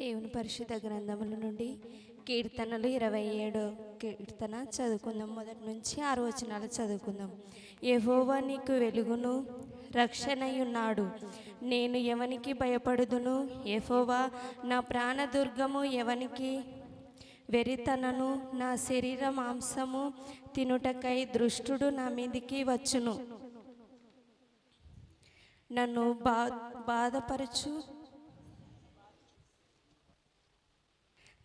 దేవుని పరిశుద్ధ గ్రంథముల నుండి కీర్తనలు 27 కీర్తన చదువుకుందాం. మొదటి నుంచి 6 వచనాలు చదువుకుందాం. యెహోవా నీకు వెలుగును రక్షణయున్నాడు, నేను ఎవనికి భయపడుదును? యెహోవా నా ప్రాణదుర్గము, ఎవనికి వెరితనను? నా శరీర మాంసము తినుటకై దుష్టుడు నా మీదికి వచ్చును.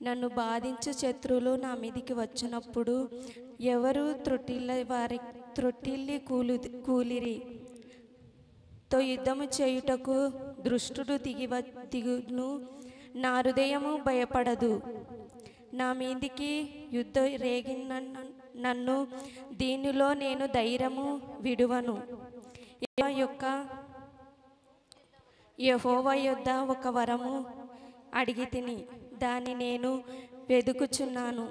నన్ను బాధించు శత్రువులు నా మీదికి వచ్చినప్పుడు ఎవరు త్రొట్టిల్లి కూలిరి. తో యుద్ధము చేయుటకు దుష్టుడు దిగును. నా హృదయము భయపడదు. నా మీదికి యుద్ధ రేగిన నన్ను దీనిలో నేను ధైర్యము విడువను. యెహోవా యొద్ద ఒక వరము అడిగి తిని దాన్ని నేను వెదుకుచున్నాను.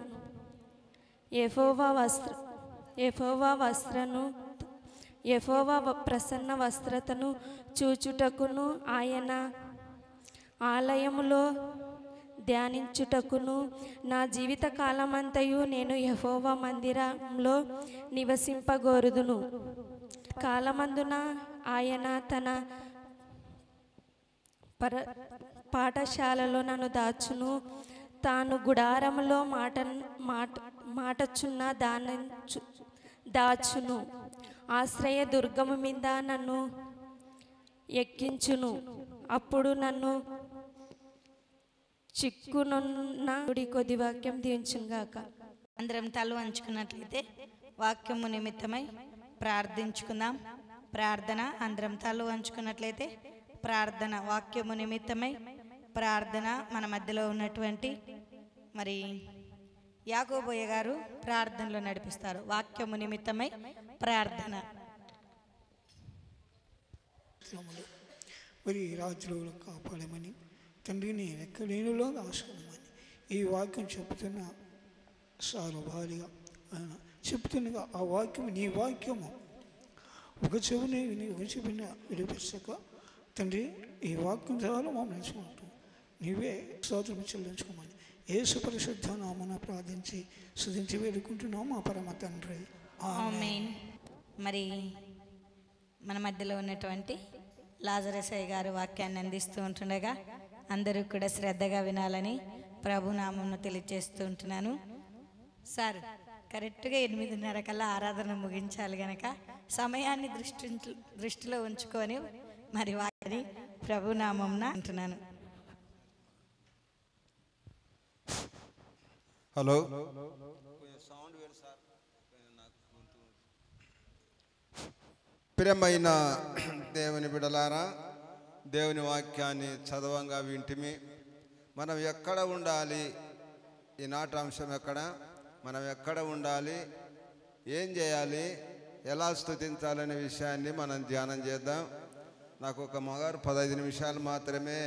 యెహోవా ప్రసన్న వస్త్రతను చూచుటకును, ఆయన ఆలయములో ధ్యానించుటకును నా జీవిత కాలమంతయు నేను యెహోవా మందిరంలో నివసింపగోరుదును. కాలమందున ఆయన తన పాఠశాలలో నన్ను దాచును. తాను గుడారములో మాటచున్న దాచును. ఆశ్రయ దుర్గము మీద నన్ను ఎక్కించును. అప్పుడు నన్ను చిక్కునున్న కొద్ది వాక్యం దీవించుగాక. అందరం తల వంచుకున్నట్లయితే వాక్యము నిమిత్తమై ప్రార్థించుకుందాం. ప్రార్థన. అందరం తల వంచుకున్నట్లయితే ప్రార్థన. వాక్యము నిమిత్తమై ప్రార్థన. మన మధ్యలో ఉన్నటువంటి మరి యాకోబోయ గారు ప్రార్థనలో నడిపిస్తారు. వాక్యము నిమిత్తమై ప్రార్థన. మరి రాత్రులు కాపాడమని తండ్రి, నేను ఎక్కడేనులో దాచుకున్నామని ఈ వాక్యం చెప్తున్న సారు భారీగా ఆయన చెప్తుండగా ఆ వాక్యం నీ వాక్యము ఒక చెవుని విని ఒక చెవిని విడిపించక తండ్రి, ఈ వాక్యం ద్వారా మమ్మల్ని నేర్చుకుంటాం. నీవే స్తోత్రం చెల్లించుకోమని యేసు పరిశుద్ధ నామమున ప్రార్థించి స్తుతించి వేడుకుంటున్నాం మా పరమ తండ్రి, ఆమేన్. మరి మన మధ్యలో ఉన్నటువంటి లాజరసయ్య గారు వాక్యాన్ని అందిస్తూ ఉంటుండగా అందరూ కూడా శ్రద్ధగా వినాలని ప్రభునామమును తెలియజేస్తూ ఉంటున్నాను. సార్, కరెక్ట్గా 8:30 కల్లా ఆరాధన ముగించాలి గనక సమయాన్ని దృష్టిలో ఉంచుకొని మరి వారిని ప్రభునామమున అంటున్నాను. హలో, ప్రియమైన దేవుని బిడలారా, దేవుని వాక్యాన్ని చదవంగా వింటిమి. మనం ఎక్కడ ఉండాలి, ఈనాటి అంశం ఎక్కడ, మనం ఎక్కడ ఉండాలి, ఏం చేయాలి, ఎలా స్తుతించాలనే విషయాన్ని మనం ధ్యానం చేద్దాం. నాకు ఒక మగారు 15 నిమిషాలు మాత్రమే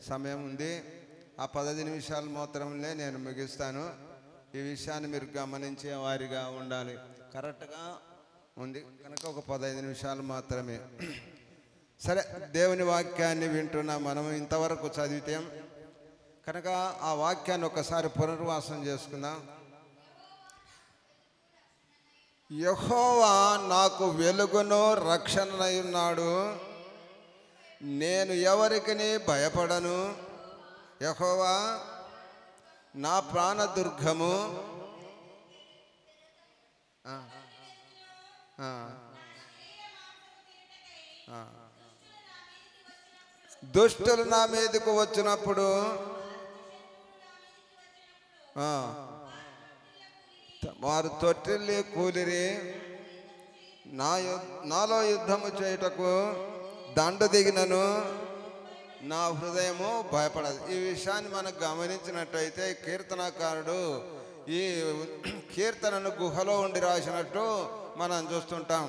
సమయం ఉంది. ఆ 15 నిమిషాలు మాత్రమే నేను ముగిస్తాను. ఈ విషయాన్ని మీరు గమనించే వారిగా ఉండాలి. కరెక్ట్గా ఉంది కనుక ఒక 15 నిమిషాలు మాత్రమే. సరే, దేవుని వాక్యాన్ని వింటున్నా మనం ఇంతవరకు చదివితే కనుక ఆ వాక్యాన్ని ఒకసారి పునర్వాసం చేసుకుందాం. యెహోవా నాకు వెలుగును రక్షణయున్నాడు, నేను ఎవరికి భయపడను. యెహోవా నా ప్రాణదుర్గము, దుష్టులు నా మీదకు వచ్చినప్పుడు వారు తొట్టిల్లి కూలిరి. నాలో యుద్ధము చేయుటకు దండు దిగినను నా హృదయము భయపడదు. ఈ విషయాన్ని మనం గమనించినట్టయితే కీర్తనకారుడు ఈ కీర్తనను గుహలో ఉండి రాసినట్టు మనం చూస్తుంటాం.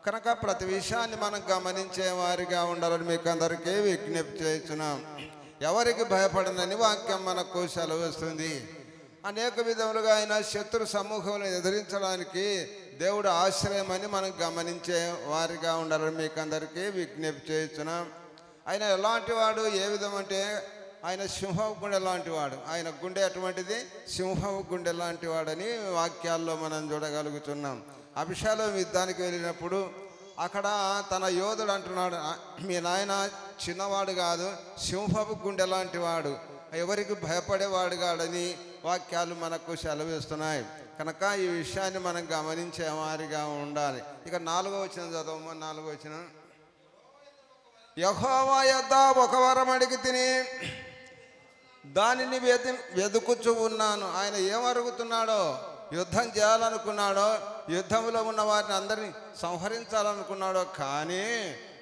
కనుక ప్రతి విషయాన్ని మనం గమనించే వారిగా ఉండాలని మీకు అందరికీ విజ్ఞప్తి చేస్తున్నాం. ఎవరికి భయపడనని వాక్యం మనకు సెలవిస్తుంది. అనేక విధములుగా ఆయన శత్రు సమూహంలో ఎదిరించడానికి దేవుడు ఆశ్రయమని మనం గమనించే వారిగా ఉండాలని మీకు అందరికీ విజ్ఞప్తి చేస్తున్నాం. ఆయన ఎలాంటి వాడు, ఏ విధం అంటే ఆయన సింహపు గుండె లాంటి వాడు. ఆయన గుండె అటువంటిది, సింహపు గుండె లాంటి వాడని వాక్యాల్లో మనం చూడగలుగుతున్నాం. అభిషేకం యుద్ధానికి వెళ్ళినప్పుడు అక్కడ తన యోధుడు అంటున్నాడు, మీ నాయన చిన్నవాడు కాదు, సింహపు గుండె లాంటి వాడు, ఎవరికి భయపడేవాడు కాడని వాక్యాలు మనకు సెలవిస్తున్నాయి. కనుక ఈ విషయాన్ని మనం గమనించే వారిగా ఉండాలి. ఇక 4వ వచనం చదవమ్మా. 4వ వచనం, యెహోవా యొద్ద ఒక వరం అడిగి తిని దానిని వెదుకుచూ ఉన్నాను. ఆయన ఏం అడుగుతున్నాడో, యుద్ధం చేయాలనుకున్నాడో, యుద్ధంలో ఉన్న వారిని అందరినీ సంహరించాలనుకున్నాడో, కానీ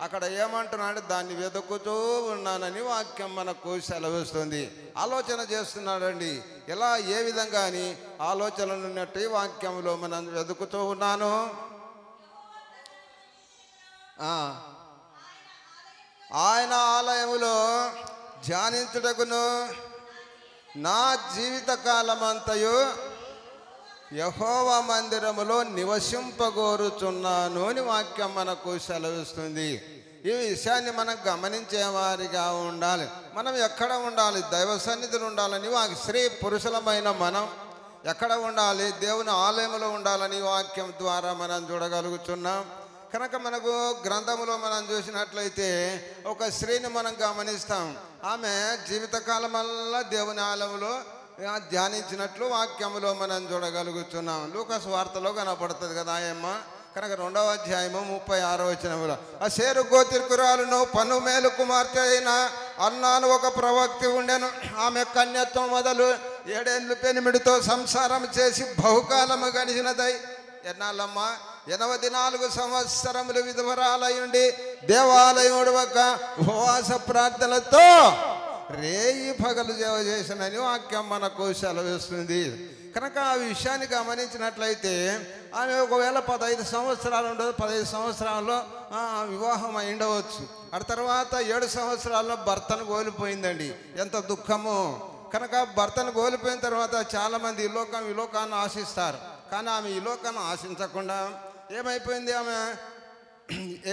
అక్కడ ఏమంటున్నాడు, దాన్ని వెతుకుతూ ఉన్నానని వాక్యం మనకు సెలవిస్తుంది. ఆలోచన చేస్తున్నాడండి. ఎలా, ఏ విధంగా అని ఆలోచనలు ఉన్నట్టు వాక్యంలో మనం వెతుకుతూ ఉన్నాను. ఆయన ఆలయములో ధ్యానించుటకును నా జీవితకాలమంతయు యెహోవా మందిరములో నివసింపగోరుచున్నాను అని వాక్యం మనకు సెలవిస్తుంది. ఈ విషయాన్ని మనం గమనించే వారిగా ఉండాలి. మనం ఎక్కడ ఉండాలి? దైవ సన్నిధిలో ఉండాలని స్త్రీ పురుషులమైన మనం ఎక్కడ ఉండాలి? దేవుని ఆలయంలో ఉండాలని వాక్యం ద్వారా మనం చూడగలుగుతున్నాం. కనుక మనకు గ్రంథములో మనం చూసినట్లయితే ఒక స్త్రీని మనం గమనిస్తాం. ఆమె జీవితకాలమల్లా దేవుని ఆలయంలో ధ్యానించినట్లు వాక్యములో మనం చూడగలుగుతున్నాం. లూకాసు వార్తలో కనపడుతుంది కదా ఆయమ్మ. కనుక 2వ అధ్యాయము 36వ వచనములో, అషేరు గోత్రికురాలును పనుమేలు కుమార్తె అయిన అన్నాను ఒక ప్రవక్తి ఉండెను. ఆమె కన్యత్వం మొదలు 7 ఏళ్ళు పెనిమిడితో సంసారం చేసి బహుకాలము గడిచినదై, ఎన్నాళ్ళమ్మా? 84 సంవత్సరములు విధవరాలయుండి దేవాలయం ఒక ఉపవాస ప్రార్థనలతో రేయి పగలు సేవ చేసినని వాక్యం మనకు సెలవిస్తుంది. కనుక ఆ విషయాన్ని గమనించినట్లయితే ఆమె ఒకవేళ 15 సంవత్సరాలు ఉండదు, 15 సంవత్సరాల్లో వివాహం అయిండవచ్చు. ఆ తర్వాత 7 సంవత్సరాల్లో భర్తను కోల్పోయిందండి. ఎంత దుఃఖము! కనుక భర్తను కోల్పోయిన తర్వాత చాలామంది ఈ లోకాన్ని ఆశిస్తారు. కానీ ఆమె ఈ లోకాన్ని ఆశించకుండా ఏమైపోయింది? ఆమె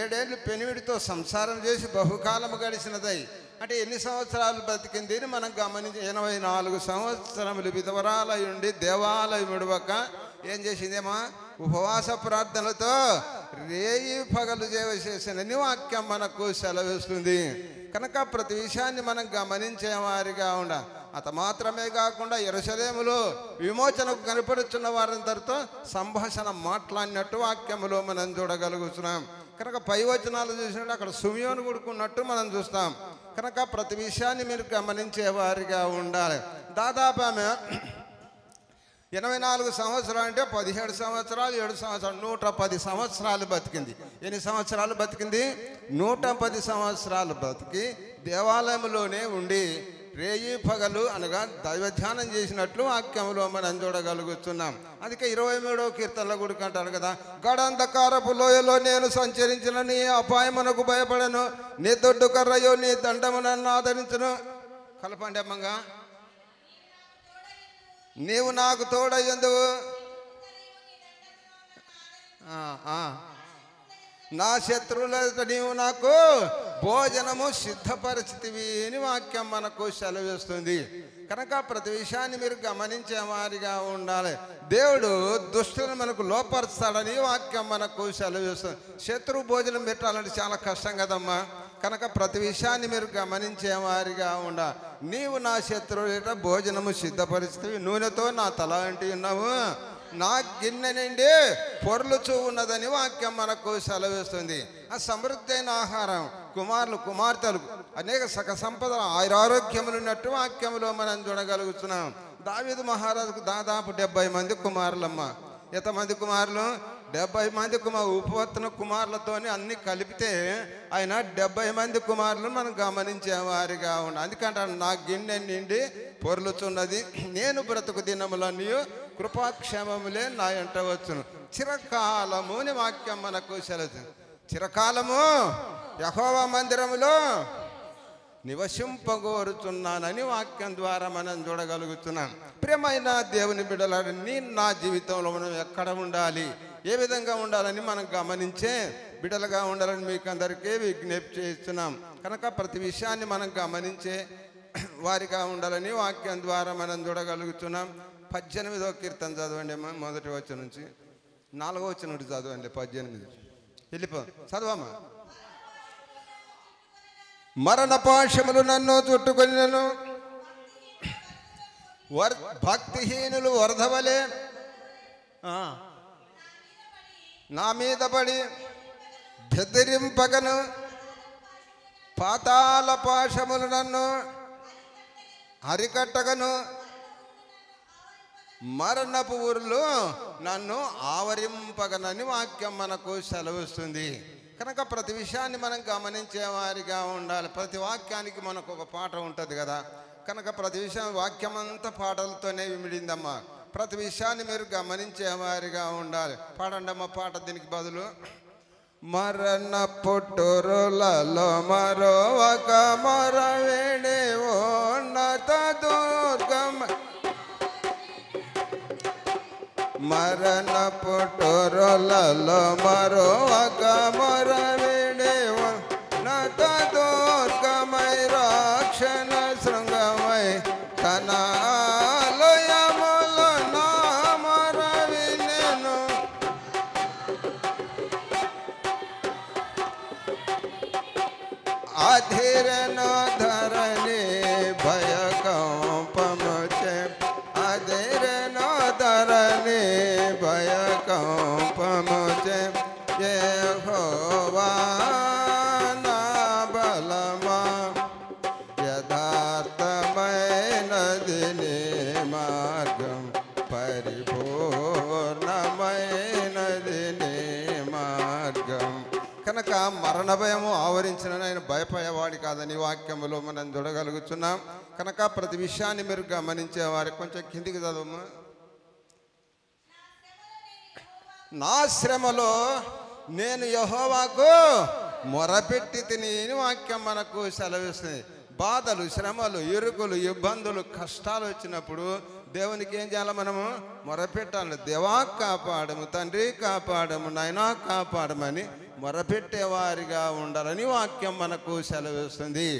7 ఏళ్ళు పెనివిడితో సంసారం చేసి బహుకాలము గడిచినదై, అంటే ఎన్ని సంవత్సరాలు బ్రతికింది అని మనం గమనించి 84 సంవత్సరములు విధవరాలయుండి దేవాలయం విడవక ఏం చేసిందేమా? ఉపవాస ప్రార్థనలతో రేయి పగలు చేసినని వాక్యం మనకు సెలవిస్తుంది. కనుక ప్రతి విషయాన్ని మనం గమనించే వారిగా ఉండాలి. అత మాత్రమే కాకుండా యెరూషలేములో విమోచనకు కనపడుచున్న వారందరితో సంభాషణ మాట్లాడినట్టు వాక్యములో మనం చూడగలుగుతున్నాం. కనుక పై వచనాలు చూసినట్టు అక్కడ సుమియోను కొడుకున్నట్టు మనం చూస్తాం. కనుక ప్రతి విషయాన్ని మీరు గమనించే వారిగా ఉండాలి. దాదాపు ఆమె 84 సంవత్సరాలు అంటే 17 సంవత్సరాలు 7 సంవత్సరాలు 110 సంవత్సరాలు బతికింది. ఎన్ని సంవత్సరాలు బతికింది? 110 సంవత్సరాలు బతికి దేవాలయంలోనే ఉండి రేయి పగలు అనగా దైవధ్యానం చేసినట్లు వాక్యంలో మనం చూడగలుగుతున్నాం. అందుకే 23వ కీర్తనలో కూడా అంటారు కదా, గడంధకారపు లోయలో నేను సంచరించిన నీ అపాయమునకు భయపడను, నీ దొడ్డు కర్రయో నీ దండము నన్ను ఆదరించును. కలపండి అమ్మంగా, నీవు నాకు తోడయ్యందువు, నా శత్రువుల నీవు నాకు భోజనము సిద్ధపరిచితివి అని వాక్యం మనకు సెలవిస్తుంది. కనుక ప్రతి విషయాన్ని మీరు గమనించే వారిగా ఉండాలి. దేవుడు దుష్టులను మనకు లోపరుస్తాడని వాక్యం మనకు సెలవిస్తుంది. శత్రువు భోజనం పెట్టాలంటే చాలా కష్టం కదమ్మా. కనుక ప్రతి విషయాన్ని మీరు గమనించే వారిగా ఉండాలి. నీవు నా శత్రువుల భోజనము సిద్ధపరిచితివి, నూనెతో నా తల అంటి ఉన్నావు, నా గిన్నె నిండి పొర్లుచూ ఉన్నదని వాక్యం మనకు సెలవిస్తుంది. ఆ సమృద్ధి అయిన ఆహారం, కుమారులు కుమార్తెలు అనేక సక సంపద ఆరోగ్యములు ఉన్నట్టు వాక్యంలో మనం చూడగలుగుతున్నాం. దావీదు మహారాజుకు దాదాపు 70 మంది కుమారులమ్మ. ఎంతమంది కుమారులు? 70 మంది ఉపవర్తన కుమారులతోని అన్ని కలిపితే ఆయన 70 మంది కుమారులు మనం గమనించే వారిగా ఉండాలి. అందుకంటే నా గిన్నె నిండి పొర్లుచున్నది, నేను బ్రతుకు దినములన్నీ కృపాక్షేమములే నా ఎంట వచ్చును. చిరకాలము అని వాక్యం మనకు సెలవు. చిరకాలము యెహోవా మందిరములో నివసింపగోరుచున్నానని వాక్యం ద్వారా మనం చూడగలుగుతున్నాం. ప్రియమైన దేవుని బిడ్డలారా, నా జీవితంలో మనం ఎక్కడ ఉండాలి, ఏ విధంగా ఉండాలని మనం గమనించే బిడ్డలుగా ఉండాలని మీకు అందరికీ విజ్ఞప్తి చేస్తున్నాం. కనుక ప్రతి విషయాన్ని మనం గమనించే వారిగా ఉండాలని వాక్యం ద్వారా మనం చూడగలుగుతున్నాం. 18వ కీర్తన చదవండి అమ్మా, మొదటి వచనం నుంచి 4వ వచనం నుండి చదవండి. 18 వెళ్ళిపో చదవమ్మా. మరణ పాశములు నన్ను చుట్టుకొనినను, భక్తిహీనులు వరదవలే నా మీద పడి బెదిరింపగను, పాతాళ పాశములు నన్ను అరికట్టగను, మరణపు ఊర్లు నన్ను ఆవరింపగనని వాక్యం మనకు సెలవిస్తుంది. కనుక ప్రతి విషయాన్ని మనం గమనించే వారిగా ఉండాలి. ప్రతి వాక్యానికి మనకు ఒక పాట ఉంటుంది కదా. కనుక ప్రతి విషయం వాక్యం అంతా పాటలతోనే విమిడిందమ్మా. ప్రతి విషయాన్ని మీరు గమనించే వారిగా ఉండాలి. పాడండి అమ్మ పాట దీనికి బదులు. మరణ పుట్టురులలో మరో ఒక మొరవేడే ఉన్నత దుర్గమ, మరణ పుట్టురులలో మరో ఒక మొరవేడే ఉన్నత దుర్గమై, రక్షణ శృంగమై తన ఆలయములో నా మొరవినెను. అధిరను ధరణి భయకంపముచే, అధిరను ధరణి భయకంపముచే, యెహోవా నా బలమా, యథార్థమైనది నీ మార్గం, పరిపూర్ణమైనది నీ మార్గం. కనుక మరణ భయము ఆవరించిన ఆయన భయపడేవాడి కాదని వాక్యములో మనం చూడగలుగుతున్నాం. కనుక ప్రతి విషయాన్ని మీరు గమనించేవారు. కొంచెం కిందికి చదవమ్మా. నా శ్రమలో నేను యెహోవాకు మొరపెట్టి తిని వాక్యం మనకు సెలవిస్తుంది. బాధలు, శ్రమలు, ఇరుకులు, ఇబ్బందులు, కష్టాలు వచ్చినప్పుడు దేవునికి ఏం చేయాలి? మనము మొరపెట్టాలి. దేవా కాపాడము, తండ్రి కాపాడము, నాయనా కాపాడమని మొరపెట్టేవారిగా ఉండాలని వాక్యం మనకు సెలవిస్తుంది.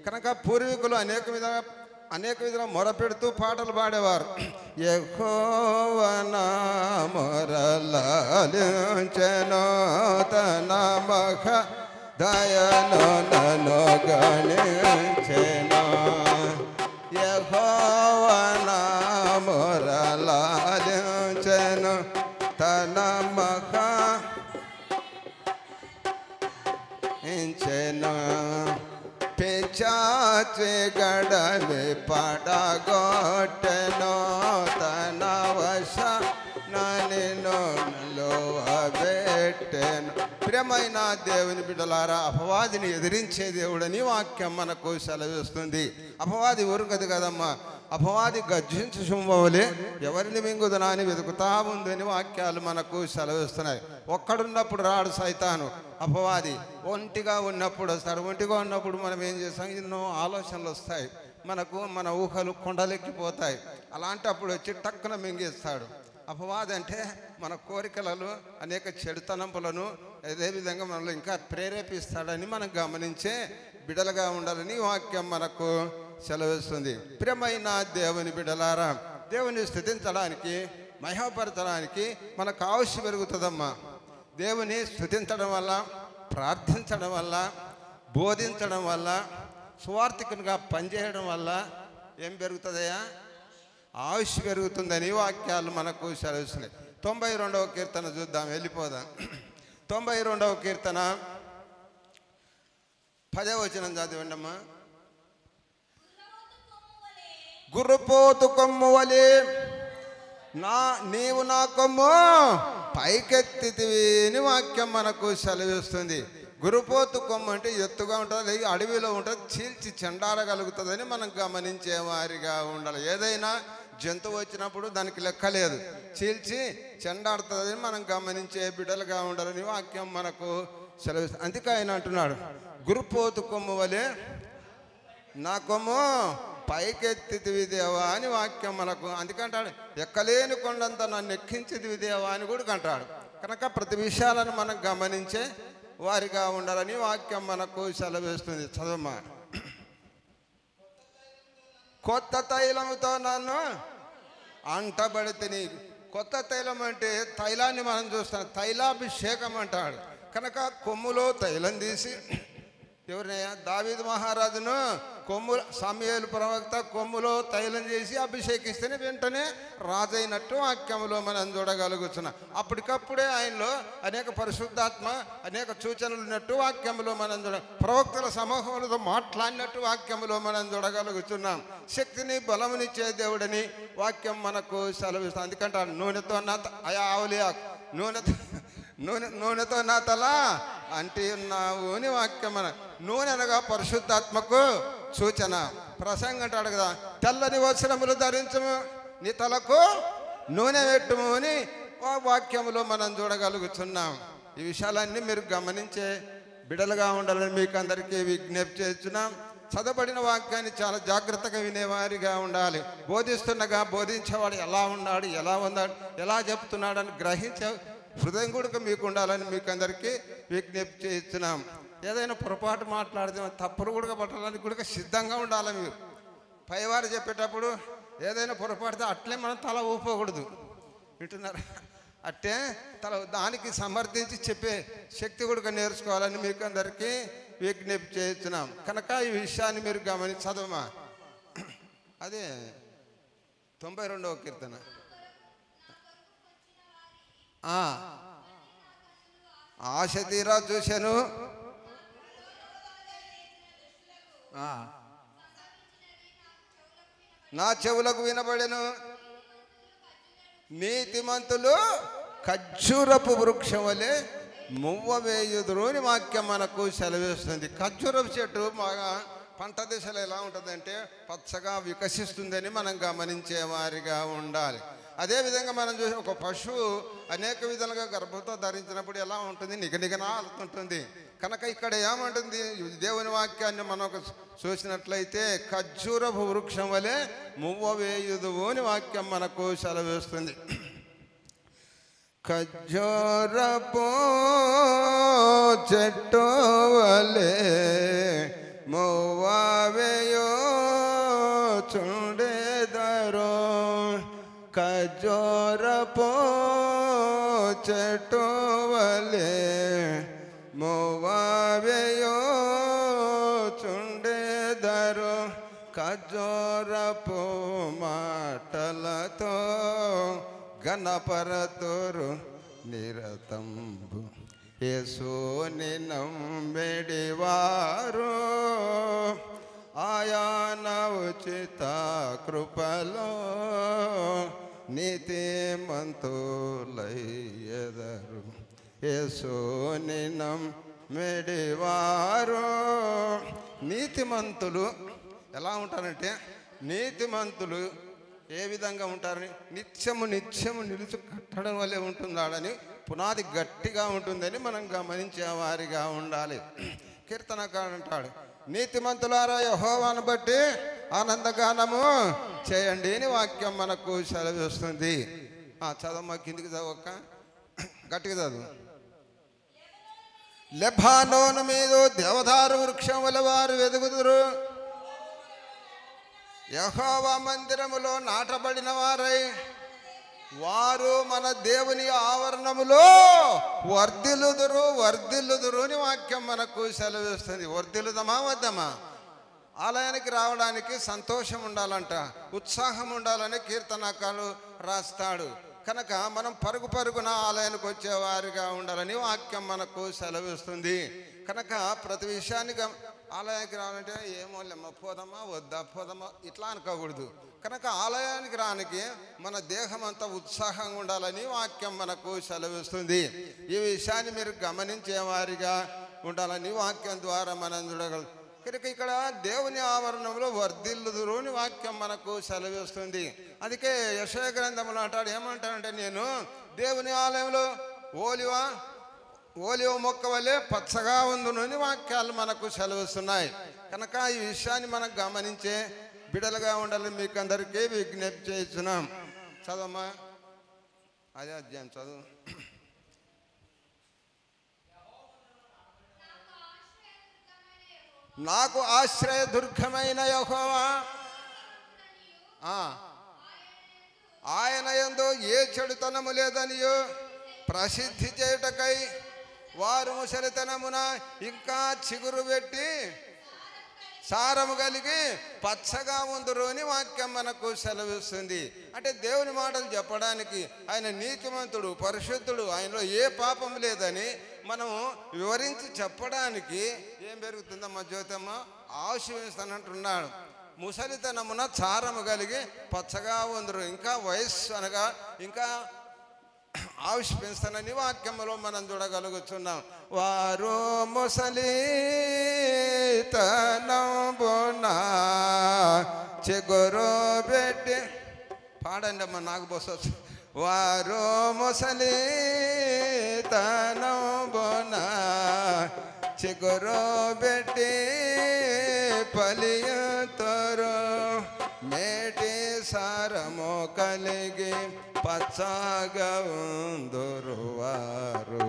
కనుక పూర్వీకులు అనేక విధాలుగా మొరపెడుతూ పాటలు పాడేవారు. యెహోవా నా మొరలాలించెను, తన మహ దయను నన్ను గణించెను. యెహోవా నా మొరలాలించెను, తన మహ ఇంచెను. పిచాచి గడలి పడగొట్టెను, తన వశ నన్ను పెట్టెను. ప్రియమైన దేవుని బిడ్డలారా, అపవాదిని ఎదిరించే దేవుడని వాక్యం మనకు సెలవిస్తుంది. అపవాది ఊరుకది కదమ్మా. అపవాది గర్జించు సింహములే ఎవరిని మింగుదనా అని వెతుకుతా ఉందని వాక్యాలు మనకు సెలవిస్తున్నాయి. ఒక్కడున్నప్పుడు రాడు సైతాను, అపవాది ఒంటిగా ఉన్నప్పుడు వస్తాడు. ఒంటిగా ఉన్నప్పుడు మనం ఏం చేస్తాం? ఎన్నో ఆలోచనలు వస్తాయి మనకు, మన ఊహలు కొండలెక్కిపోతాయి. అలాంటప్పుడు వచ్చి టక్కున మింగేస్తాడు. అపవాది అంటే మన కోరికలను, అనేక చెడుతనంపులను అదేవిధంగా మనలో ఇంకా ప్రేరేపిస్తాడని మనం గమనించే బిడలుగా ఉండాలని వాక్యం మనకు సెలవిస్తుంది. ప్రియమైన దేవుని బిడలారా, దేవుని స్తుతించడానికి, మహిమపరచడానికి మనకు ఆవశ్యం పెరుగుతుందమ్మా. దేవుని స్తుతించడం వల్ల, ప్రార్థించడం వల్ల, బోధించడం వల్ల, సువార్థికునిగా పనిచేయడం వల్ల ఏం పెరుగుతుందయ్యా? ఆయుష్ పెరుగుతుందని వాక్యాలు మనకు సెలవిస్తున్నాయి. 92వ కీర్తన చూద్దాం, వెళ్ళిపోదాం. 92వ కీర్తన 10వ వచనం చదివండి అమ్మా. గుర్రపోతు కొమ్ము వలె నీవు నా కొమ్ము పైకెత్తితివి అని వాక్యం మనకు సెలవిస్తుంది. గురుపోతు కొమ్ము అంటే ఎత్తుగా ఉంటుంది, అడవిలో ఉంటుంది, చీల్చి చెండాడగలుగుతుందని మనం గమనించే వారిగా ఉండాలి. ఏదైనా జంతువు వచ్చినప్పుడు దానికి లెక్కలేదు, చీల్చి చెండాడుతుందని మనం గమనించే బిడ్డలుగా ఉండాలని వాక్యం మనకు సెలవిస్తుంది. అందుకే ఆయన అంటున్నాడు, గురుపోతు కొమ్ము వలె నా కొమ్ము పైకెత్తితివి దేవా అని వాక్యం మనకు. అందుకంటాడు, ఎక్కలేని కొండంత నన్ను ఎక్కించితివి దేవా అని కూడా అంటాడు. కనుక ప్రతి విషయాలను మనం గమనించే వారిగా ఉండాలని వాక్యం మనకు సెలవిస్తుంది. చదవమ్మా. కొత్త తైలముతో నన్ను అంటబడితిని. కొత్త తైలం అంటే తైలాన్ని మనం చూస్తాం, తైలాభిషేకం అంటాడు. కనుక కొమ్ములో తైలం తీసి ఎవరినయ్యా? దావీదు మహారాజును సమూయేలు ప్రవక్త కొమ్ములో తైలం చేసి అభిషేకిస్తేనే వెంటనే రాజైనట్టు వాక్యములో మనం చూడగలుగుతున్నాం. అప్పటికప్పుడే ఆయనలో అనేక పరిశుద్ధాత్మ అనేక సూచనలు ఉన్నట్టు వాక్యములో మనం ప్రవక్తల సమూహములతో మాట్లాడినట్టు వాక్యములో మనం చూడగలుగుతున్నాం. శక్తిని బలమునిచ్చే దేవుడని వాక్యం మనకు సెలవిస్తుంది. అందుకంటే నూనెతో నా ఆవులియా నూనెతో నా తల అంటే ఉన్నావు అని వాక్యం. మన నూనె అనగా పరిశుద్ధాత్మకు సూచన. ప్రసంగం అంటాడు కదా, తెల్లని వస్త్రములు ధరించము, నీ తలకు నూనె పెట్టుము అని వాక్యములో మనం చూడగలుగుతున్నాం. ఈ విషయాలన్నీ మీరు గమనించే బిడలుగా ఉండాలని మీకు అందరికీ విజ్ఞప్తి చేస్తున్నాం. చదవబడిన వాక్యాన్ని చాలా జాగ్రత్తగా వినేవారిగా ఉండాలి. బోధించేవాడు ఎలా ఉన్నాడు, ఎలా ఉన్నాడు, ఎలా చెప్తున్నాడు అని గ్రహించే హృదయం కూడా మీకు ఉండాలని మీకు అందరికీ విజ్ఞప్తి చేస్తున్నాం. ఏదైనా పొరపాటు మాట్లాడితే తప్పులు కూడా పట్టాలని కూడా సిద్ధంగా ఉండాలి. మీరు పైవారు చెప్పేటప్పుడు ఏదైనా పొరపాడితే అట్లే మనం తల ఊపకూడదు. వింటున్నారు? అట్టే తల దానికి సమర్థించి చెప్పే శక్తి కూడా నేర్చుకోవాలని మీకు అందరికీ విజ్ఞప్తి చేస్తున్నాం. కనుక ఈ విషయాన్ని మీరు గమనించి చదవమా. అదే 92వ కీర్తన. ఆశ తీరా చూశాను, నా చెవులకు వినబడెను. నీతిమంతులు ఖర్జూరపు వృక్షం వలె మువ్వ వేయుదురు అని వాక్యం మనకు సెలవిస్తుంది. ఖర్జూరపు చెట్టు బాగా పంట దిశలో ఎలా ఉంటుందంటే పచ్చగా వికసిస్తుందని మనం గమనించేవారిగా ఉండాలి. అదేవిధంగా మనం చూసిన ఒక పశువు అనేక విధాలుగా గర్భంతో ధరించినప్పుడు ఎలా ఉంటుంది? నిగనిగనాలుతుంటుంది. కనుక ఇక్కడ ఏమంటుంది? దేవుని వాక్యాన్ని మనం చూసినట్లయితే ఖర్జూరపు వృక్షం వలె మువ్వ వేయుదువు అని వాక్యం మనకు సెలవిస్తుంది. ఖర్జూరపు చెట్టు వలె మువ్వ వేయుచుండెదరు. ఖర్జూరపు చెట్టు వలె మువ్వ వేయుచుండెదరు. ఖర్జూరపు మాటలతో గణపరతురు నిరతంబు. యేసుని నమ్మెడివారు ఆయన ఉచిత కృపలో నీతిమంతులయ్యెదరు. యేసుని నమ్మెడివారు. నీతిమంతులు ఎలా ఉంటారంటే, నీతిమంతులు ఏ విధంగా ఉంటారని నిత్యము నిలుచు కట్టడం వల్లే ఉంటుందాడని పునాది గట్టిగా ఉంటుందని మనం గమనించేవారిగా ఉండాలి. కీర్తనకారుడు అంటాడు, నీతిమంతులారా యెహోవాను బట్టి ఆనందగానము చేయండి అని వాక్యం మనకు సెలవిస్తుంది. చదవమ్మా, కిందికి చదవక్క, గట్టిగా చదువు. లెబానోను మీద దేవదారు వృక్షం వల్ల వారు వెదుగుదురు. యెహోవా మందిరములో నాటబడిన వారై వారు మన దేవుని ఆవరణములో వర్ధిల్లుదురు అని వాక్యం మనకు సెలవిస్తుంది. వర్ధిల్లుదమా వద్దమా? ఆలయానికి రావడానికి సంతోషం ఉండాలంట, ఉత్సాహం ఉండాలని కీర్తనకారుడు రాస్తాడు. కనుక మనం పరుగున ఆలయానికి వచ్చేవారిగా ఉండాలని వాక్యం మనకు సెలవిస్తుంది. కనుక ప్రతి విషయానికి ఆలయానికి రావాలంటే ఏమో లేమ్మ పోదమ్మా పోదమ్మా ఇట్లా అనుకోకూడదు. కనుక ఆలయానికి రానికి మన దేహం అంతా ఉత్సాహంగా ఉండాలని వాక్యం మనకు సెలవిస్తుంది. ఈ విషయాన్ని మీరు గమనించేవారిగా ఉండాలని వాక్యం ద్వారా మనం చూడగలం. కనుక ఇక్కడ దేవుని ఆవరణంలో వర్ధిల్లుదురు అని వాక్యం మనకు సెలవిస్తుంది. అందుకే యెషయా గ్రంథంలో అంటాడు, ఏమంటాడంటే, నేను దేవుని ఆలయంలో ఓలివ మొక్క వలె పచ్చగా ఉందును అని వాక్యాలు మనకు సెలవిస్తున్నాయి. కనుక ఈ విషయాన్ని మనం గమనించే బిడలుగా ఉండాలని మీకు అందరికీ విజ్ఞప్తి చేస్తున్నాం. చదవమ్మా, అదే అధ్యాయం చదువు. నాకు ఆశ్రయ దుర్గమైన యెహోవా ఆయన యందు ఏ చెడుతనము లేదనియో ప్రసిద్ధి చేయుటకై వారు ముసలితనమున ఇంకా చిగురు పెట్టి సారము కలిగి పచ్చగా ఉందరు అని వాక్యం మనకు సెలవిస్తుంది. అంటే దేవుని మాటలు చెప్పడానికి ఆయన నీతిమంతుడు, పరిశుద్ధుడు, ఆయనలో ఏ పాపం లేదని మనం వివరించి చెప్పడానికి ఏం పెరుగుతుందమ్మా జ్యోతమ్మ? ఆశీర్వదిస్తానంటున్నాడు. ముసలితనమున చారము కలిగి పచ్చగా ఉందరు, ఇంకా వయస్సు అనగా ఇంకా ఆవిష్పిస్తానని వాక్యంలో మనం చూడగలుగుతున్నాం. వారు ముసలితనంబున చిగురు పెట్టి పాడండి అమ్మ, నాకు బొస్సు. వారు ముసలితనంబున చిగురు పెట్టి పలియుతరు, మేటి సారము కలిగి పచ్చగా ఉందురు వారు.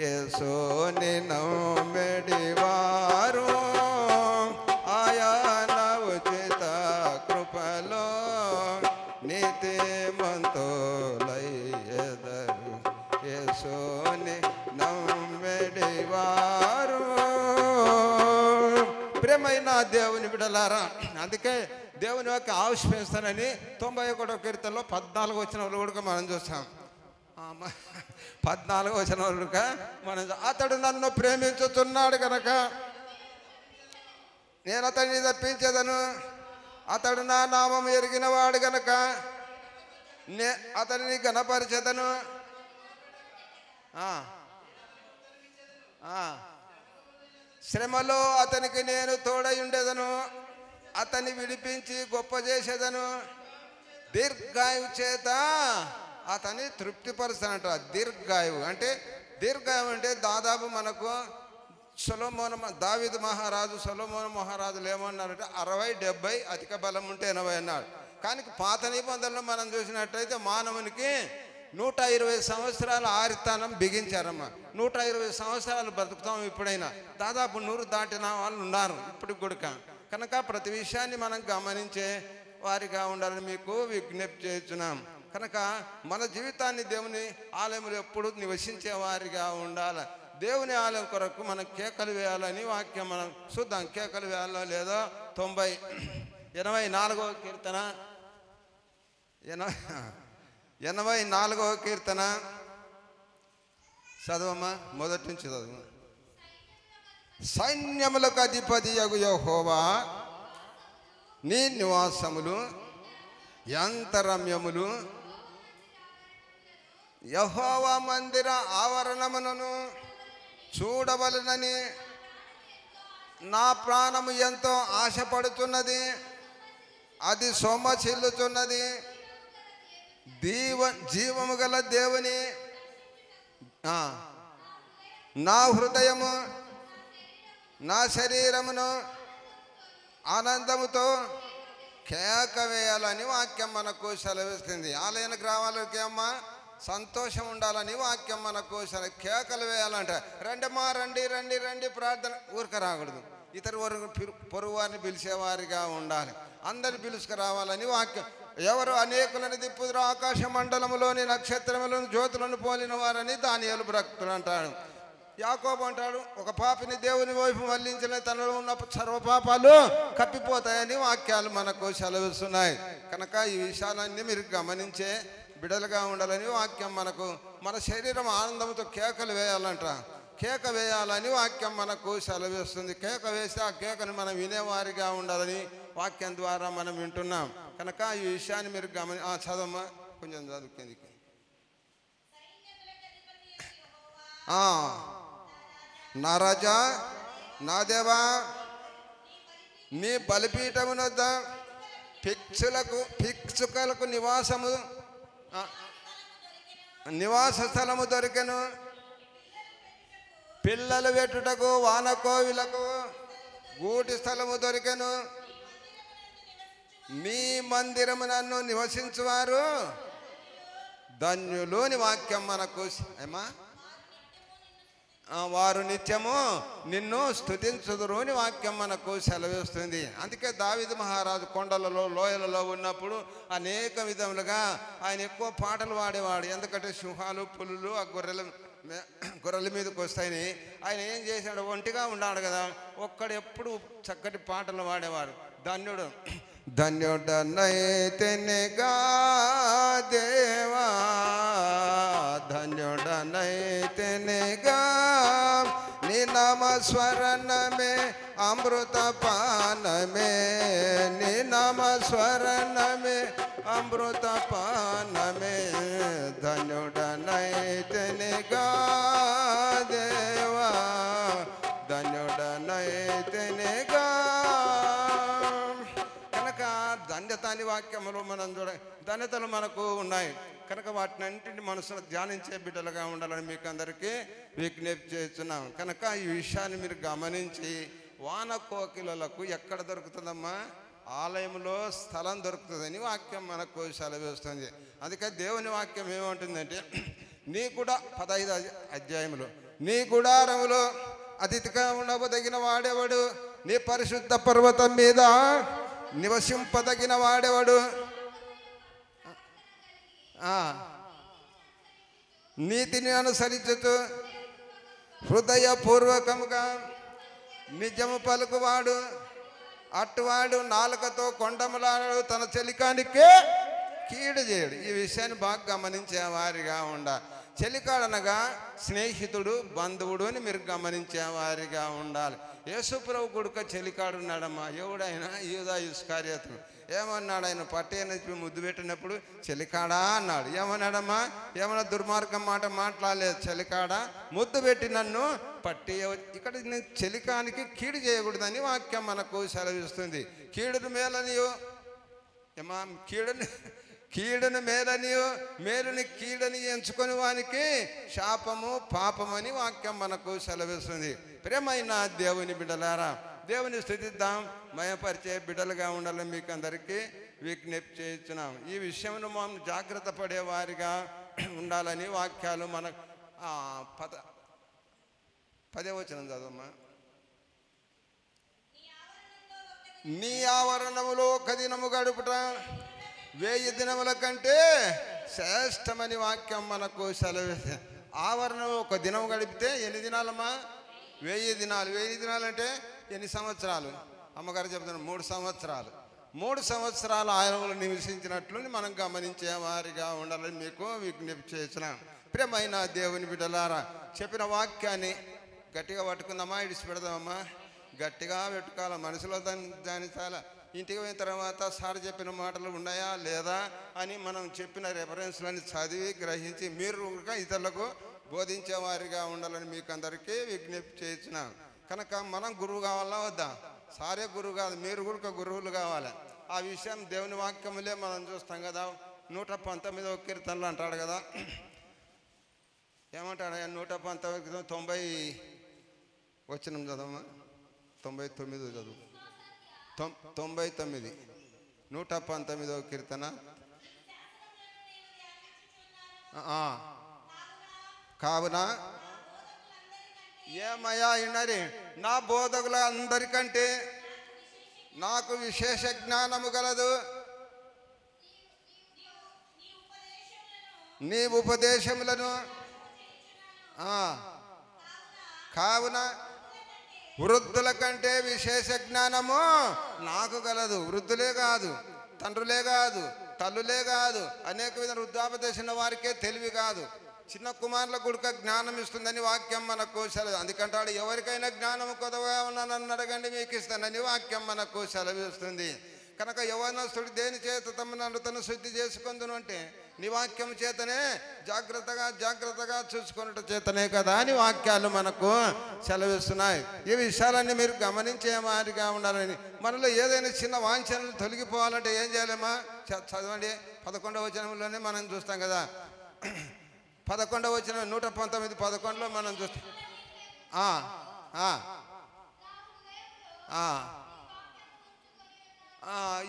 యేసుని నమ్మిడివారు ఆయన ఉచిత కృపలో నీతిమంతులయ్యెదరు. యేసుని నమ్మిడివారు. ప్రియమైన దేవుని బిడ్డలారా, అందుకే దేవుని యొక్క ఆవిష్కరిస్తానని 91వ కీర్తనలో 14 వచనాలు కూడా మనం చూస్తాం. 14 వచనాలు మనం అతడు నన్ను ప్రేమించుతున్నాడు కనుక నేను అతడిని తప్పించేదను. అతడు నా నామం ఎరిగిన వాడు కనుక అతడిని ఘనపరిచెదను. శ్రమలో అతనికి నేను తోడై ఉండేదను, అతన్ని విడిపించి గొప్ప చేసేదను. దీర్ఘాయువు చేత అతన్ని తృప్తిపరుస్తానంట. దీర్ఘాయువు అంటే దాదాపు మనకు సొలొమోను, దావీదు మహారాజు, సొలొమోను మహారాజులు ఏమన్నారంటే 60-70, అధిక బలం ఉంటే 80 అన్నాడు. కానీ పాత నిబంధనలో మనం చూసినట్టయితే మానవునికి 120 సంవత్సరాల ఆరితానం బిగించారమ్మా. 120 సంవత్సరాలు బ్రతుకుతాం. ఇప్పుడైనా దాదాపు 100 దాటిన వాళ్ళు ఉన్నారు ఇప్పుడు కూడా. కనుక ప్రతి విషయాన్ని మనం గమనించే వారిగా ఉండాలని మీకు విజ్ఞప్తి చేస్తున్నాం. కనుక మన జీవితాన్ని దేవుని ఆలయంలో ఎప్పుడు నివసించే వారిగా ఉండాలి. దేవుని ఆలయం కొరకు మనం కేకలు వేయాలని వాక్యం మనం చూద్దాం. కేకలు వేయాలో లేదో 84వ కీర్తన 84వ కీర్తన చదవమ్మా, మొదటి నుంచి చదువు. సైన్యములకు అధిపతి యగు యెహోవా, నీ నివాసములు ఎంత రమ్యములు. యెహోవా మందిర ఆవరణములను చూడవలనని నా ప్రాణము ఎంతో ఆశపడుతున్నది. అది సొమ్మసిల్లుతున్నది. జీవము గల దేవుని నా హృదయము నా శరీరమును ఆనందముతో కేక వేయాలని వాక్యం మనకు సెలవిస్తుంది. ఆలయానికి రావాలకి అమ్మా సంతోషం ఉండాలని వాక్యం మనకు కేకలు వేయాలంట. రండమ్మా, రండి రండి రండి, ప్రార్థన ఊరిక రాకూడదు. ఇతరు పొరుగు వారిని పిలిచేవారిగా ఉండాలి. అందరు పిలుచుకు రావాలని వాక్యం. ఎవరు అనేకులను దిప్పుదురు, ఆకాశ మండలములోని నక్షత్రములను జ్యోతులను పోలిన వారని దానియేలు భక్తులు అంటాడు. యాకోబు అంటాడు, ఒక పాపిని దేవుని వైపు మళ్లించిన తనలో ఉన్న సర్వపాపాలు కప్పిపోతాయని వాక్యాలు మనకు సెలవిస్తున్నాయి. కనుక ఈ విషయాలన్నీ మీరు గమనించే బిడలుగా ఉండాలని వాక్యం మనకు. మన శరీరం ఆనందంతో కేకలు వేయాలంట. కేక వేయాలని వాక్యం మనకు సెలవిస్తుంది. కేక వేస్తే ఆ కేకను మనం వినేవారిగా ఉండాలని వాక్యం ద్వారా మనం వింటున్నాం. కనుక ఈ విషయాన్ని మీరు చదవమ్మా, కొంచెం చదువుకేందుకు. నా రాజా, నా దేవా, నీ బలిపీఠమునొద్ద భిక్షుకులకు నివాస స్థలము దొరికెను. పిల్లలు పెట్టుటకు వానకోవిలకు గూటి స్థలము దొరికెను. మీ మందిరము నన్ను నివసించువారు ధన్యులు అని వాక్యం మనకు. ఏమా వారు నిత్యము నిన్ను స్తుతించుదురు అని వాక్యం మనకు సెలవిస్తుంది. అందుకే దావీదు మహారాజు కొండలలో లోయలలో ఉన్నప్పుడు అనేక విధములుగా ఆయన ఎక్కువ పాటలు పాడేవాడు. ఎందుకంటే సింహాలు పులులు ఆ గొర్రెల మీదకి వస్తాయని ఆయన ఏం చేశాడు, ఒంటిగా ఉన్నాడు కదా, ఒక్కడు ఎప్పుడు చక్కటి పాటలు పాడేవాడు. ధన్యుడు ధన్యుడనైతేనేగా దేవా, ధన్యుడనైతేనేగా నీ నామస్మరణమే అమృత పానమే, నీ నామస్మరణమే అమృత పానమే, ధన్యుడనైతేనేగా దేవా, ధన్యుడనైతేనేగా. కనుక ధన్యత అని వాక్యములు మనం చూడ ధన్యతలు మనకు ఉన్నాయి కనుక వాటినంటిని మనసులో ధ్యానించే బిడ్డలుగా ఉండాలని మీకు అందరికీ విజ్ఞప్తి చేస్తున్నాం. కనుక ఈ విషయాన్ని మీరు గమనించి వాన కోకిలలకు ఎక్కడ దొరుకుతుందమ్మా, ఆలయంలో స్థలం దొరుకుతుందని వాక్యం మనకు సెలవిస్తుంది. అందుకే దేవుని వాక్యం ఏమంటుందంటే, నీ కూడా 15 అధ్యాయములు, నీ గుడారములో అతిథిగా ఉండబదగిన వాడేవాడు, నీ పరిశుద్ధ పర్వతం మీద నివసింపదగిన వాడేవాడు, నీతిని అనుసరించుతూ హృదయపూర్వకముగా నిజము పలుకువాడు, అట్టువాడు నాలుకతో కొండములాడు, తన చెలికానికే కీడు చేయడు. ఈ విషయాన్ని బాగా గమనించే వారిగా ఉండాలి. చెలికాడనగా స్నేహితుడు, బంధువుడు అని మీరు గమనించే వారిగా ఉండాలి. యేసుప్రభు కొడుక చెలికాడు ఉన్నాడమ్మా. ఎవడైనా యూదా ఇస్కరియోతు ఏమన్నాడు, ఆయన పట్టేనని ముద్దు పెట్టినప్పుడు చెలికాడా అన్నాడు. ఏమన్నాడమ్మా, ఏమన్నా దుర్మార్గం మాట మాట్లాడలేదు. చెలికాడా, ముద్దు పెట్టి నన్ను పట్టి. ఇక్కడ నేను చెలికానికి కీడు చేయకూడదని వాక్యం మనకు సెలవిస్తుంది. కీడును మేలనియో ఏమా, కీడును మేలనియో మేలుని కీడని ఎంచుకొని వానికి శాపము పాపమని వాక్యం మనకు సెలవిస్తుంది. ప్రేమైన దేవుని బిడ్డలారా, దేవుని స్తుతిద్దాం, మయపరిచే బిడ్డలుగా ఉండాలని మీకు అందరికీ విజ్ఞప్తి చేస్తున్నాం. ఈ విషయంలో మనం జాగ్రత్త పడేవారిగా ఉండాలని వాక్యాలు మన 10వ వచనం చదవమ్మా. నీ ఆవరణములో ఒక దినము గడుపుట 1000 దినముల కంటే శ్రేష్టమని వాక్యం మనకు సెలవిస్తుంది. ఆవరణం ఒక దినం గడిపితే ఎన్ని దినాలమ్మా? 1000 దినాలు. 1000 దినాలు అంటే ఎన్ని సంవత్సరాలు? అమ్మగారు చెప్తున్నారు 3 సంవత్సరాలు. 3 సంవత్సరాలు ఆయనలో నివసించినట్లు మనం గమనించే వారిగా ఉండాలని మీకు విజ్ఞప్తి చేస్తున్నాం. ప్రియమైన దేవుని బిడ్డలారా, చెప్పిన వాక్యాన్ని గట్టిగా పట్టుకుందామా, ఇడిచి పెడదామమ్మా? గట్టిగా పెట్టుకోవాలి, మనసులో ధ్యానించాలా. ఇంటికి పోయిన తర్వాత సార్ చెప్పిన మాటలు ఉన్నాయా లేదా అని మనం చెప్పిన రెఫరెన్స్లని చదివి గ్రహించి మీరు ఇతరులకు బోధించే వారిగా ఉండాలని మీకు అందరికీ విజ్ఞప్తి చేస్తున్నాం. కనుక మనం గురువు కావాలా వద్దా? సారే గురువు కాదు, మీరు కూడా గురువులు కావాలి. ఆ విషయం దేవుని వాక్యములే మనం చూస్తాం కదా. 119వ కీర్తనలు అంటాడు కదా, ఏమంటాడు? 119 90 వచనం చదవమ్మా. 99 చదువు. 99 119వ కీర్తన. కావున ఏమయ్యా ఇన్నరి, నా బోధకుల అందరికంటే నాకు విశేష జ్ఞానము గలదు, నీ ఉపదేశములను. కావున వృద్ధుల కంటే విశేష జ్ఞానము నాకు గలదు. వృద్ధులే కాదు, తండ్రులే కాదు, తల్లులే కాదు, అనేక విధంగా వృద్ధాపదేశిన వారికే తెలివి కాదు, చిన్న కుమారుల గుడిక జ్ఞానం ఇస్తుందని వాక్యం మనకు సెలవు. అందుకంటాడు, ఎవరికైనా జ్ఞానం కొదవగా నన్ను అడగండి మీకు ఇస్తానని వాక్యం మనకు సెలవిస్తుంది. కనుక యవ్వనస్తుడు దేని చేత తను శుద్ధి చేసుకుందును అంటే నీ వాక్యం చేతనే జాగ్రత్తగా చూసుకున్నట్టు చేతనే కదా అని వాక్యాలు మనకు సెలవిస్తున్నాయి. ఈ విషయాలన్నీ మీరు గమనించే వారిగా ఉండాలని. మనలో ఏదైనా చిన్న వాంఛనలు తొలగిపోవాలంటే ఏం చేయాలమ్మా? చదవండి. 11వ వచనంలోనే మనం చూస్తాం కదా. 11వ వచనం 119:11లో మనం చూస్తాం.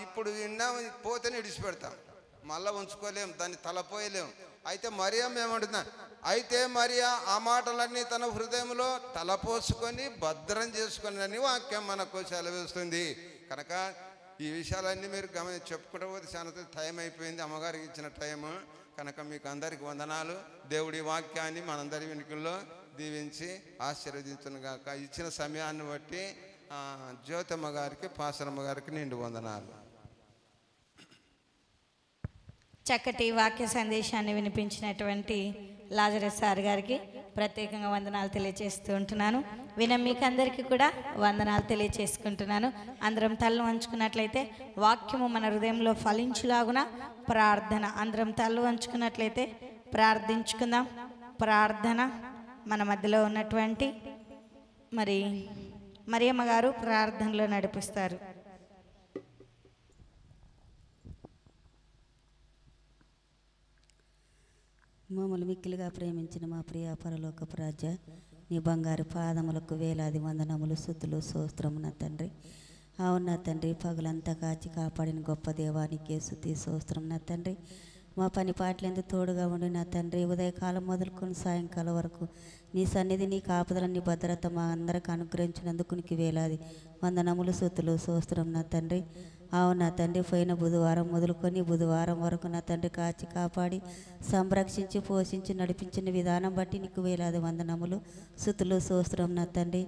ఇప్పుడు విన్నా పోతేనే విడిచిపెడతాం, మళ్ళీ ఉంచుకోలేం, దాన్ని తలపోయలేం. అయితే మరియమ్మ ఏమంటున్నా, అయితే మరియా ఆ మాటలన్నీ తన హృదయంలో తలపోసుకొని భద్రం చేసుకుని వాక్యం మనకు సెలవిస్తుంది. కనుక ఈ విషయాలన్నీ మీరు చెప్పుకుంటూ పోతే చాలా టైం అయిపోయింది, అమ్మగారికి ఇచ్చిన టైము. కనుక మీకు అందరికి వందనాలు. దేవుడి వాక్యాన్ని మనందరి వెనుకల్లో దీవించి ఆశీర్వదించును గాక. ఇచ్చిన సమయాన్ని బట్టి జ్యోతమ్మ గారికి, పాసరమ్మ గారికి నిండు వందనాలు. చక్కటి వాక్య సందేశాన్ని వినిపించినటువంటి లాజరస్ సార్ గారికి ప్రత్యేకంగా వందనాలు తెలియజేస్తూ ఉంటున్నాను. మీకు అందరికీ కూడా వందనాలు తెలియజేసుకుంటున్నాను. అందరం తల్లు వంచుకున్నట్లయితే వాక్యము మన హృదయంలో ఫలించులాగున ప్రార్థన. అందరం తల్లు వంచుకున్నట్లయితే ప్రార్థించుకుందాం. ప్రార్థన. మన మధ్యలో ఉన్నటువంటి మరియమ్మ గారు ప్రార్థనలో నడిపిస్తారు. మమ్మల్ని మిక్కిలిగా ప్రేమించిన మా ప్రియ పరలోకపు రాజా, నీ బంగారు పాదములకు వేలాది వందనములు, స్తుతులు, స్తోత్రము నా తండ్రి. అవునా తండ్రి, పగలంతా కాచి కాపాడిన గొప్ప దేవానికే స్తుతి స్తోత్రం నా తండ్రి. మా పని పాటలందు తోడుగా ఉండి నా తండ్రి, ఉదయకాలం మొదలుకొని సాయంకాలం వరకు నీ సన్నిధి, నీ కాపుదల, నీ భద్రత మా అందరికి అనుగ్రహించినందుకు నీకు వేలాది వందనములు, స్తుతులు, స్తోత్రం నా తండ్రి. అవునా తండ్రి, పోయిన బుధవారం మొదలుకొని బుధవారం వరకు నా తండ్రి కాచి కాపాడి సంరక్షించి పోషించి నడిపించిన విధానం బట్టి నీకు వేలాది వందనములు, స్తుతులు, స్తోత్రం నా తండ్రి.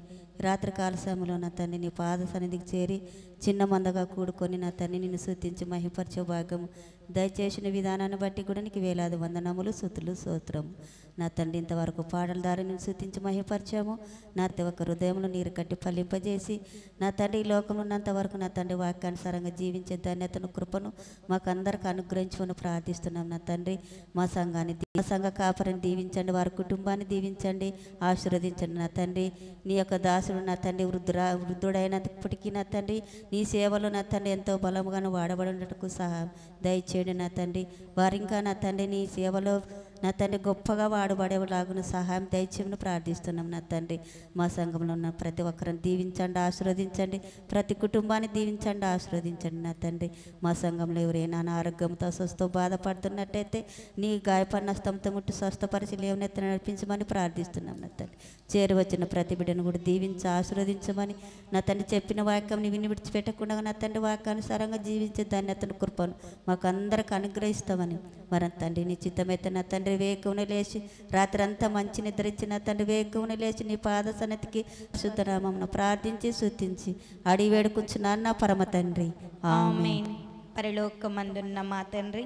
రాత్రికాల సమయంలో నా తండ్రి నీ పాద సన్నిధికి చేరి చిన్న మందగా కూడుకొని నా తండ్రి నిన్ను స్తుతించి మహిపరచే భాగ్యము దయచేసిన విధానాన్ని బట్టి కూడా నీకు వేలాది వందనములు, స్తుతులు, స్తోత్రము నా తండ్రి. ఇంతవరకు పాటల ద్వారా నేను స్తుతించి మహిపరిచాము నా ఒక హృదయంలో నీరు కట్టి ఫలింపజేసి నా తండ్రి ఈ లోకంలో ఉన్నంత వరకు నా తండ్రి వాక్యానుసారంగా జీవించే ధన్యతను, కృపను మాకు అందరికి అనుగ్రహించుకొని ప్రార్థిస్తున్నాం నా తండ్రి. మా సంఘాన్ని, మా సంఘ కాపరిని దీవించండి, వారి కుటుంబాన్ని దీవించండి, ఆశీర్వదించండి నా తండ్రి. నీ యొక్క దాసుడు నా తండ్రి వృద్ధుడైనప్పటికీ నా తండ్రి నీ సేవలో నా తండ్రి ఎంతో బలముగాను వాడబడినట్టుకు సహాయం దయచేయండి నా తండ్రి. వారు ఇంకా నా తండ్రి నీ సేవలో నా తండ్రి గొప్పగా వాడబడేలాగున సహాయం దయచేయమని ప్రార్థిస్తున్నాం నా తండ్రి. మా సంఘంలో ఉన్న ప్రతి ఒక్కరిని దీవించండి, ఆశీర్వదించండి, ప్రతి కుటుంబాన్ని దీవించండి, ఆశీర్వదించండి నా తండ్రి. మా సంఘంలో ఎవరైనా అనారోగ్యంతో అస్వస్థతో బాధపడుతున్నట్టయితే నీ గాయపడిన హస్తంతో ముట్టి స్వస్థపరిచి లేవనెత్తి నడిపించమని ప్రార్థిస్తున్నాం నా తండ్రి. చేరువచ్చిన ప్రతి బిడ్డను కూడా దీవించి ఆశీర్వదించమని నా తండ్రి చెప్పిన వాక్యంని విని విడిచిపెట్టకుండా నా తండ్రి వాక్యానుసారంగా జీవించే ధన్యతను, కృపను మాకు అందరికి అనుగ్రహిస్తామని మరి తండ్రి నీ చిత్తమైతే నా తండ్రి వేకువని లేచి రాత్రి అంతా మంచి నిద్ర ఇచ్చిన తండ్రి వేకువని లేచి నీ పాద సన్నిధికి శుద్ధనామమున ప్రార్థించి స్తుతించి అడిగి వేడుకుంటున్నాను నా పరమ తండ్రి. ఆమేన్. పరలోకమందున్న మా తండ్రి,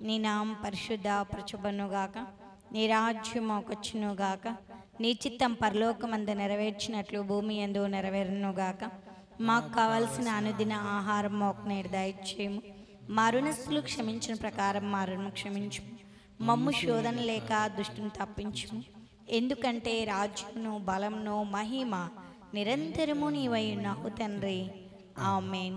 నీ నామం పరిశుద్ధపరచబడునుగాక, నీ రాజ్యం మాకొచ్చునుగాక, నీ చిత్తం పరలోకమందు నెరవేర్చినట్లు భూమి యందు నెరవేరునుగాక. మాకు కావలసిన అనుదిన ఆహారం మాకు నేడు దయచేయము. మా రుణస్తులు క్షమించిన ప్రకారం మా రుణం క్షమించు. మమ్ము శోధన లేక దుష్టుని తప్పించుము. ఎందుకంటే రాజ్యమును, బలమును, మహిమ నిరంతరము నీవై ఉన్నావు తండ్రి. ఆమేన్.